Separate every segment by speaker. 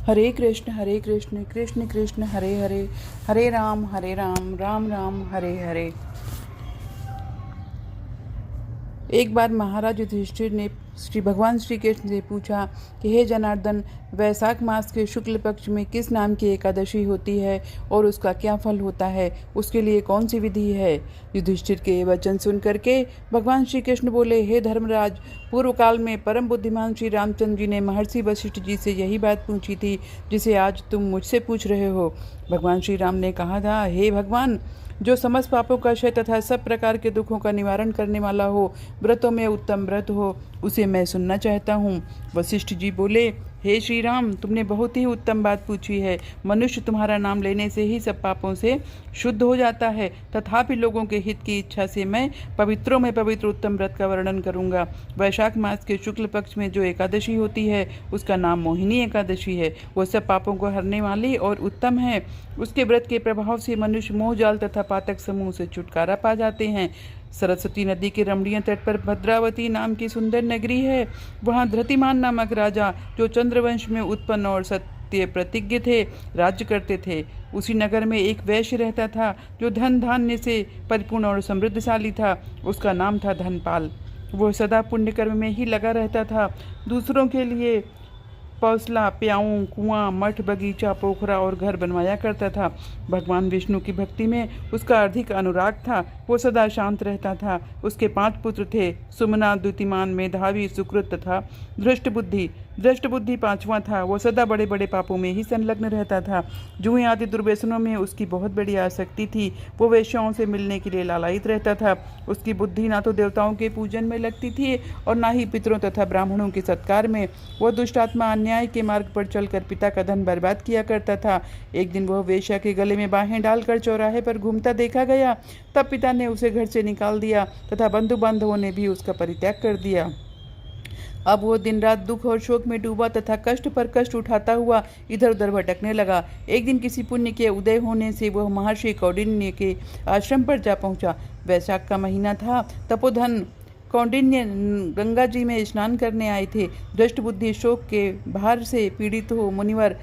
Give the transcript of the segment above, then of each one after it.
Speaker 1: हरे कृष्ण कृष्ण कृष्ण हरे हरे, हरे राम राम राम हरे हरे। एक बार महाराज युधिष्ठिर ने श्री भगवान श्री कृष्ण से पूछा कि हे जनार्दन, वैशाख मास के शुक्ल पक्ष में किस नाम की एकादशी होती है और उसका क्या फल होता है, उसके लिए कौन सी विधि है। युधिष्ठिर के वचन सुन करके भगवान श्री कृष्ण बोले, हे धर्मराज, पूर्व काल में परम बुद्धिमान श्री रामचंद्र जी ने महर्षि वशिष्ठ जी से यही बात पूछी थी जिसे आज तुम मुझसे पूछ रहे हो। भगवान श्री राम ने कहा था, हे भगवान, जो समस्त पापों का क्षय तथा सब प्रकार के दुखों का निवारण करने वाला हो, व्रतों में उत्तम व्रत हो, उसे मैं सुनना चाहता हूँ। वशिष्ठ जी बोले, हे श्री राम, तुमने बहुत ही उत्तम बात पूछी है। मनुष्य तुम्हारा नाम लेने से ही सब पापों से शुद्ध हो जाता है, तथापि लोगों के हित की इच्छा से मैं पवित्रों में पवित्र उत्तम व्रत का वर्णन करूंगा। वैशाख मास के शुक्ल पक्ष में जो एकादशी होती है उसका नाम मोहिनी एकादशी है। वह सब पापों को हरने वाली और उत्तम है। उसके व्रत के प्रभाव से मनुष्य मोह जाल तथा पातक समूह से छुटकारा पा जाते हैं। सरस्वती नदी के रमणीय तट पर भद्रावती नाम की सुंदर नगरी है। वहाँ धृतिमान नामक राजा, जो चंद्रवंश में उत्पन्न और सत्य प्रतिज्ञ थे, राज्य करते थे। उसी नगर में एक वैश्य रहता था जो धन धान्य से परिपूर्ण और समृद्धशाली था। उसका नाम था धनपाल। वह सदा पुण्य कर्म में ही लगा रहता था। दूसरों के लिए पौसला, प्याऊँ, कुआं, मठ, बगीचा, पोखरा और घर बनवाया करता था। भगवान विष्णु की भक्ति में उसका अधिक अनुराग था। वो सदा शांत रहता था। उसके 5 पुत्र थे, सुमना, द्युतिमान, मेधावी, सुकृत तथा धृष्टबुद्धि। धृष्टबुद्धि 5वां था। वो सदा बड़े बड़े पापों में ही संलग्न रहता था। जुए आदि दुर्व्यसनों में उसकी बहुत बड़ी आसक्ति थी। वो वेश्याओं से मिलने के लिए लालायित रहता था। उसकी बुद्धि ना तो देवताओं के पूजन में लगती थी और ना ही पितरों तथा ब्राह्मणों के सत्कार में। वह दुष्टात्मा अन्याय के मार्ग पर चलकर पिता का धन बर्बाद किया करता था। एक दिन वह वेश्या के गले में बाहें डालकर चौराहे पर घूमता देखा गया। तब पिता ने उसे घर से निकाल दिया तथा बंधु बांधवों ने भी उसका परित्याग कर दिया। अब वो दिन रात दुख और शोक में डूबा तथा कष्ट पर कष्ट उठाता हुआ इधर उधर भटकने लगा। एक दिन किसी पुण्य के उदय होने से वह महर्षि कौंडिन्य के आश्रम पर जा पहुंचा। वैशाख का महीना था। तपोधन कौंडिन्य गंगा जी में स्नान करने आए थे। दृष्ट बुद्धि शोक के भार से पीड़ित हो मुनिवर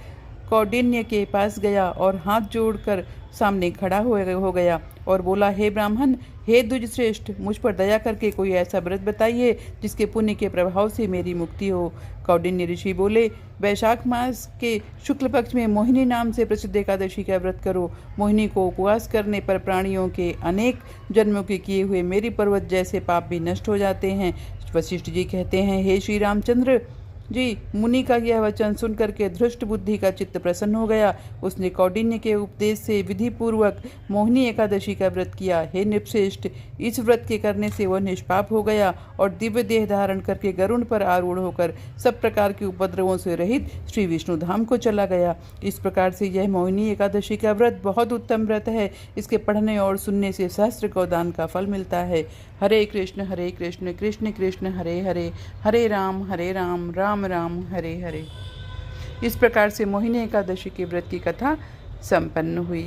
Speaker 1: कौंडिन्य के पास गया और हाथ जोड़कर सामने खड़ा हो गया और बोला, हे ब्राह्मण, हे द्विज श्रेष्ठ, मुझ पर दया करके कोई ऐसा व्रत बताइए जिसके पुण्य के प्रभाव से मेरी मुक्ति हो। कौंडिन्य ऋषि बोले, वैशाख मास के शुक्ल पक्ष में मोहिनी नाम से प्रसिद्ध एकादशी का व्रत करो। मोहिनी को उपवास करने पर प्राणियों के अनेक जन्मों के किए हुए मेरी पर्वत जैसे पाप भी नष्ट हो जाते हैं। वशिष्ठ जी कहते हैं, हे श्री रामचंद्र जी, मुनि का यह वचन सुनकर के धृष्ट बुद्धि का चित्त प्रसन्न हो गया। उसने कौंडिन्य के उपदेश से विधि पूर्वक मोहिनी एकादशी का व्रत किया। हे नृपश्रेष्ठ, इस व्रत के करने से वह निष्पाप हो गया और दिव्य देह धारण करके गरुड़ पर आरूढ़ होकर सब प्रकार के उपद्रवों से रहित श्री विष्णु धाम को चला गया। इस प्रकार से यह मोहिनी एकादशी का व्रत बहुत उत्तम व्रत है। इसके पढ़ने और सुनने से सहस्त्र गौदान का फल मिलता है। हरे कृष्ण कृष्ण कृष्ण हरे हरे, हरे राम राम राम हरे हरे। इस प्रकार से मोहिनी एकादशी के व्रत की कथा संपन्न हुई।